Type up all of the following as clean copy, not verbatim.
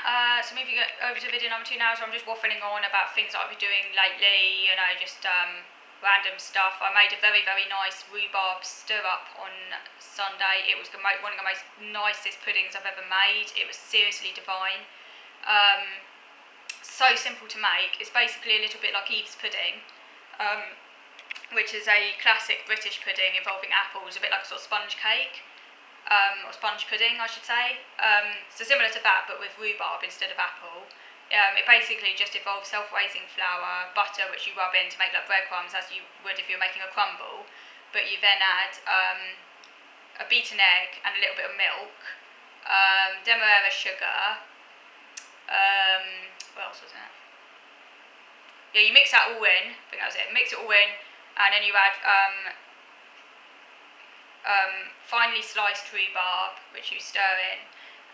So moving over to video number 2 now, so I'm just waffling on about things that I've been doing lately, just random stuff. I made a very, very nice rhubarb stir-up on Sunday. It was one of the most nicest puddings I've ever made. It was seriously divine. So simple to make. It's basically a little bit like Eve's pudding, which is a classic British pudding involving apples, a bit like a sort of sponge cake. Or sponge pudding, I should say. So similar to that, but with rhubarb instead of apple. It basically just involves self-raising flour, butter, which you rub in to make like breadcrumbs, as you would if you were making a crumble. But you then add a beaten egg and a little bit of milk, demerara sugar. What else was it? Yeah, you mix that all in. I think that was it. Mix it all in, and then you add finely sliced rhubarb, which you stir in,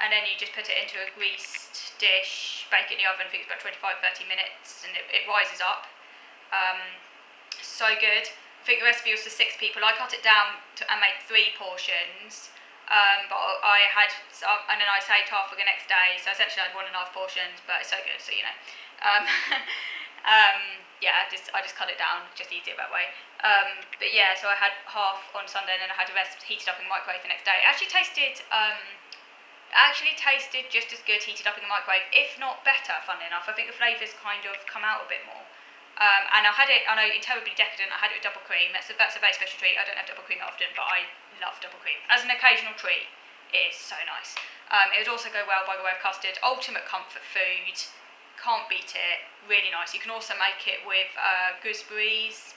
and then you just put it into a greased dish, bake it in the oven. I think it's about 25-30 minutes, and it rises up. So good. I think the recipe was for 6 people. I cut it down and made 3 portions, but I had some, and then I saved half for the next day, so essentially I had 1.5 portions, but it's so good, so yeah, I just cut it down, just easier that way. But yeah, so I had half on Sunday, and then I had the rest heated up in the microwave the next day. It actually tasted just as good heated up in the microwave, if not better, funnily enough. I think the flavours kind of come out a bit more. And I had it, I know, terribly decadent, I had it with double cream. That's a very special treat. I don't have double cream often, but I love double cream. As an occasional treat, it is so nice. It would also go well by the way of custard. Ultimate comfort food. Can't beat it. Really nice. You can also make it with gooseberries.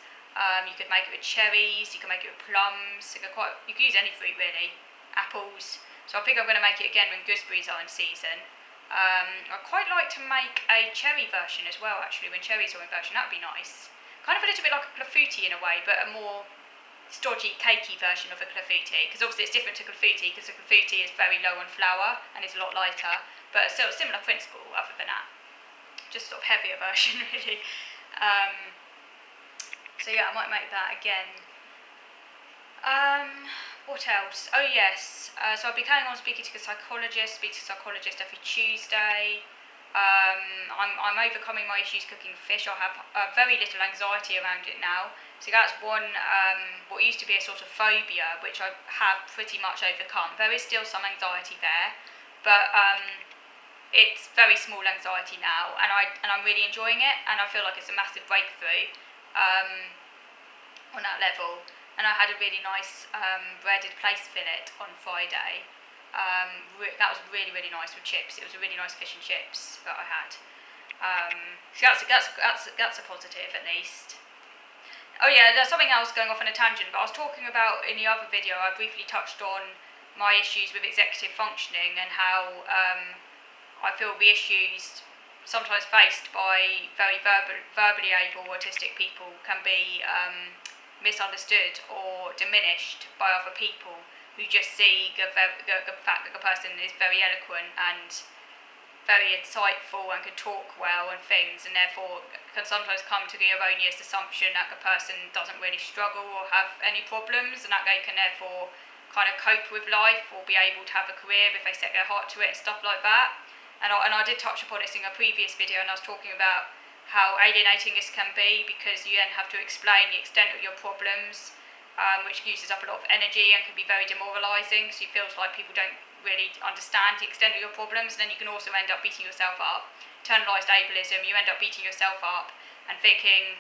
You could make it with cherries. You can make it with plums. You could use any fruit really. Apples. So I think I'm going to make it again when gooseberries are in season. I'd quite like to make a cherry version as well, actually, when cherries are in version. That would be nice. Kind of a little bit like a clafouti in a way, but a more stodgy, cakey version of a clafouti. Because obviously it's different to clafouti, because the clafouti is very low on flour and is a lot lighter. But still a similar principle other than that. Just sort of heavier version, really. So yeah, I might make that again. What else? Oh yes, so I'll be carrying on speaking to a psychologist. Speak to a psychologist every Tuesday. I'm overcoming my issues cooking fish. I have very little anxiety around it now. So that's one, what used to be a sort of phobia, which I have pretty much overcome. There is still some anxiety there, but it's very small anxiety now, and I'm really enjoying it, and I feel like it's a massive breakthrough on that level. And I had a really nice breaded place fillet on Friday. That was really, really nice with chips. It was a really nice fish and chips that I had. So that's a positive at least. Oh yeah, there's something else going off on a tangent, but I was talking about in the other video, I briefly touched on my issues with executive functioning and how I feel the issues sometimes faced by very verbally able autistic people can be misunderstood or diminished by other people who just see the fact that the person is very eloquent and very insightful and can talk well and things, and therefore can sometimes come to the erroneous assumption that the person doesn't really struggle or have any problems, and that they can therefore kind of cope with life or be able to have a career if they set their heart to it and stuff like that. And I did touch upon this in a previous video, and I was talking about how alienating this can be, because you then have to explain the extent of your problems, which uses up a lot of energy and can be very demoralising, so you feel like people don't really understand the extent of your problems, and then you can also end up beating yourself up. Internalised ableism, you end up beating yourself up and thinking,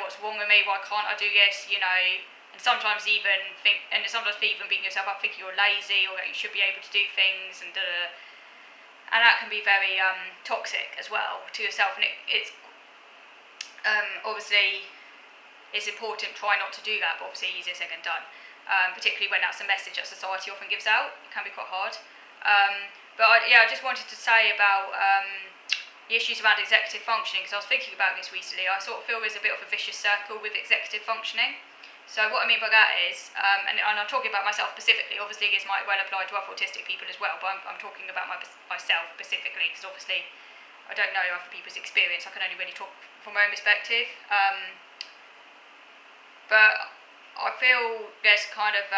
what's wrong with me, why can't I do this, and sometimes even beating yourself up thinking you're lazy or that you should be able to do things, and and that can be very toxic as well to yourself, and it's obviously it's important, try not to do that, but obviously easier said than done, particularly when that's a message that society often gives out. It can be quite hard. But I just wanted to say about the issues around executive functioning, because I was thinking about this recently. I sort of feel there's a bit of a vicious circle with executive functioning. So what I mean by that is, and I'm talking about myself specifically, obviously this might well apply to other autistic people as well, but I'm talking about myself specifically, because obviously I don't know other people's experience, I can only really talk from my own perspective. But I feel there's kind of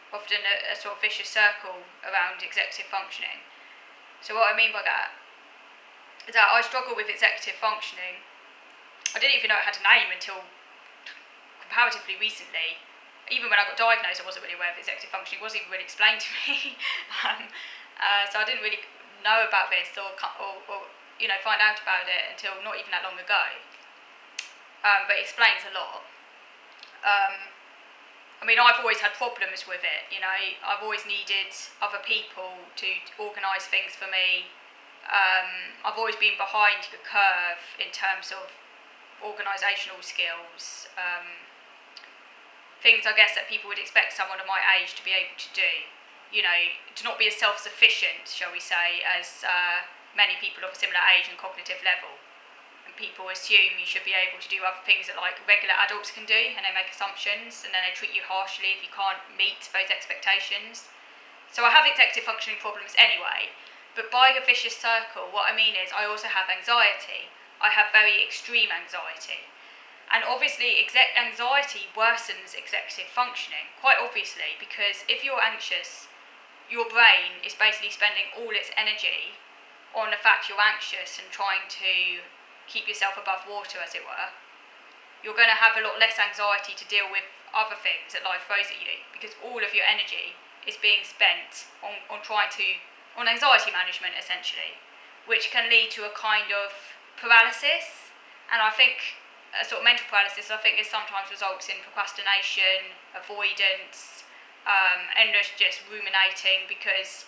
often a sort of vicious circle around executive functioning. So what I mean by that is that I struggle with executive functioning. I didn't even know it had a name until comparatively recently. Even when I got diagnosed, I wasn't really aware of executive functioning. It wasn't even really explained to me. So I didn't really know about this or find out about it until not even that long ago. But it explains a lot. I've always had problems with it. I've always needed other people to organise things for me. I've always been behind the curve in terms of organisational skills. Things, I guess, that people would expect someone of my age to be able to do. To not be as self-sufficient, shall we say, as many people of a similar age and cognitive level. And people assume you should be able to do other things that like regular adults can do, and they make assumptions, and then they treat you harshly if you can't meet those expectations. So I have executive functioning problems anyway, but by a vicious circle, what I mean is I also have anxiety. I have very extreme anxiety. And obviously, anxiety worsens executive functioning, quite obviously, because if you're anxious, your brain is basically spending all its energy on the fact you're anxious and trying to keep yourself above water, as it were. You're going to have a lot less anxiety to deal with other things that life throws at you, because all of your energy is being spent on anxiety management, essentially, which can lead to a kind of paralysis. And I think a sort of mental paralysis, I think, is sometimes results in procrastination, avoidance, endless just ruminating, because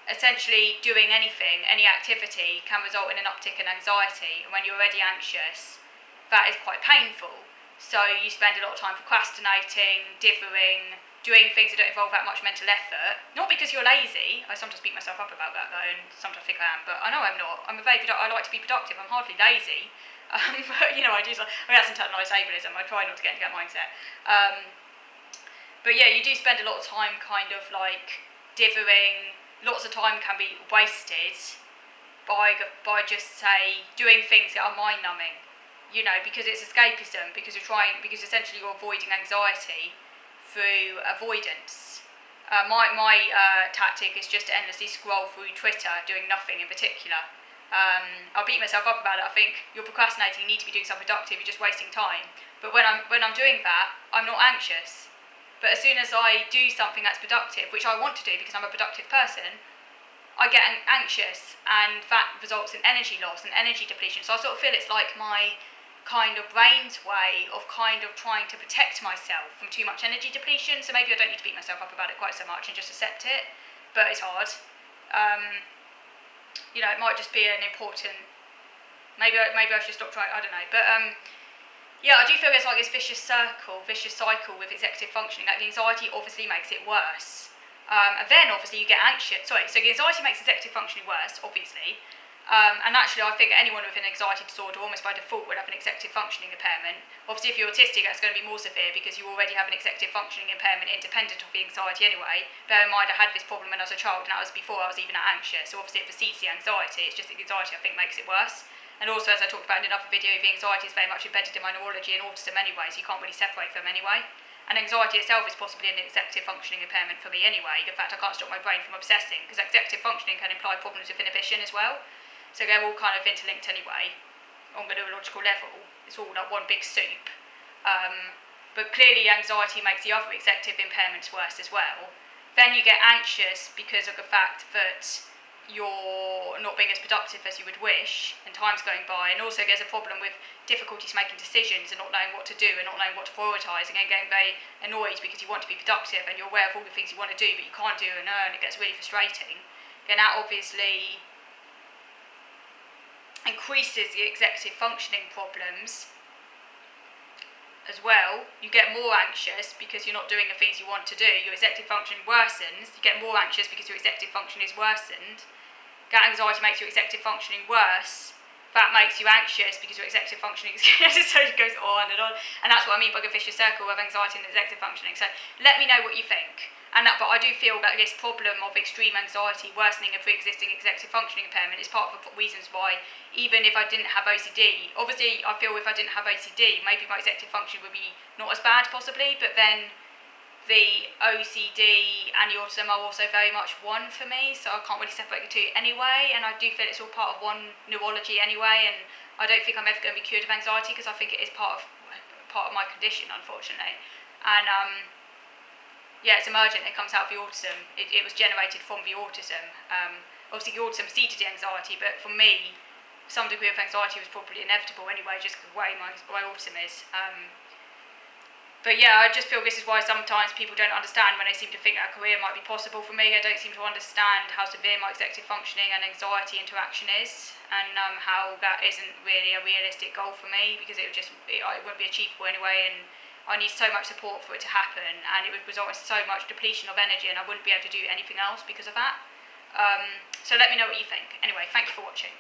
essentially doing anything, any activity, can result in an uptick in anxiety, and when you're already anxious, that is quite painful. So you spend a lot of time procrastinating, dithering, doing things that don't involve that much mental effort. Not because you're lazy. I sometimes beat myself up about that though, and sometimes think I am, but I know I'm not. I like to be productive. I'm hardly lazy. But that's internalised ableism. I try not to get into that mindset. But yeah, you do spend a lot of time kind of like dithering. Lots of time can be wasted by just say doing things that are mind numbing. Because it's escapism. Because essentially you're avoiding anxiety through avoidance. My tactic is just to endlessly scroll through Twitter, doing nothing in particular. I'll beat myself up about it. I think you're procrastinating, you need to be doing something productive, you're just wasting time. But when I'm doing that, I'm not anxious. But as soon as I do something that's productive, which I want to do because I'm a productive person, I get anxious, and that results in energy loss and energy depletion. So I sort of feel it's like my kind of brain's way of kind of trying to protect myself from too much energy depletion. So maybe I don't need to beat myself up about it quite so much and just accept it, but it's hard. It might just be an important. Maybe I should stop trying. I don't know, but yeah, I do feel there's like this vicious cycle with executive functioning. Like the anxiety obviously makes it worse, and then obviously you get anxious. So the anxiety makes executive functioning worse, obviously. And actually, I think anyone with an anxiety disorder, almost by default, would have an executive functioning impairment. Obviously, if you're autistic, that's going to be more severe because you already have an executive functioning impairment independent of the anxiety anyway. Bear in mind, I had this problem when I was a child, and that was before I was even anxious. So obviously, it precedes the anxiety. It's just the anxiety, I think, makes it worse. And also, as I talked about in another video, the anxiety is very much embedded in my neurology and autism anyway, so you can't really separate them anyway. And anxiety itself is possibly an executive functioning impairment for me anyway. In fact, I can't stop my brain from obsessing, because executive functioning can imply problems with inhibition as well. So they're all kind of interlinked anyway, on the neurological level. It's all like one big soup. But clearly anxiety makes the other executive impairments worse as well. Then you get anxious because of the fact that you're not being as productive as you would wish, and time's going by, and also there's a problem with difficulties making decisions and not knowing what to do and not knowing what to prioritise, and getting very annoyed because you want to be productive and you're aware of all the things you want to do but you can't do and it gets really frustrating. And that obviously increases the executive functioning problems as well. You get more anxious because you're not doing the things you want to do. Your executive function worsens. You get more anxious because your executive function is worsened. That anxiety makes your executive functioning worse. That makes you anxious because your executive functioning is so it goes on and on. And that's what I mean by the vicious circle of anxiety and executive functioning. So let me know what you think. But I do feel that this problem of extreme anxiety worsening a pre-existing executive functioning impairment is part of the reasons why, even if I didn't have OCD, obviously I feel if I didn't have OCD, maybe my executive function would be not as bad possibly, but then the OCD and the autism are also very much one for me, so I can't really separate the two anyway, and I do feel it's all part of one neurology anyway, and I don't think I'm ever going to be cured of anxiety because I think it is part of my condition, unfortunately. And yeah, it's emergent, it comes out of the autism, it was generated from the autism. Obviously the autism preceded the anxiety, but for me, some degree of anxiety was probably inevitable anyway, just the way my autism is. But yeah, I just feel this is why sometimes people don't understand when they seem to think that a career might be possible for me. I don't seem to understand how severe my executive functioning and anxiety interaction is, and how that isn't really a realistic goal for me, because it wouldn't be achievable anyway, and I need so much support for it to happen, and it would result in so much depletion of energy, and I wouldn't be able to do anything else because of that. So let me know what you think. Anyway, thank you for watching.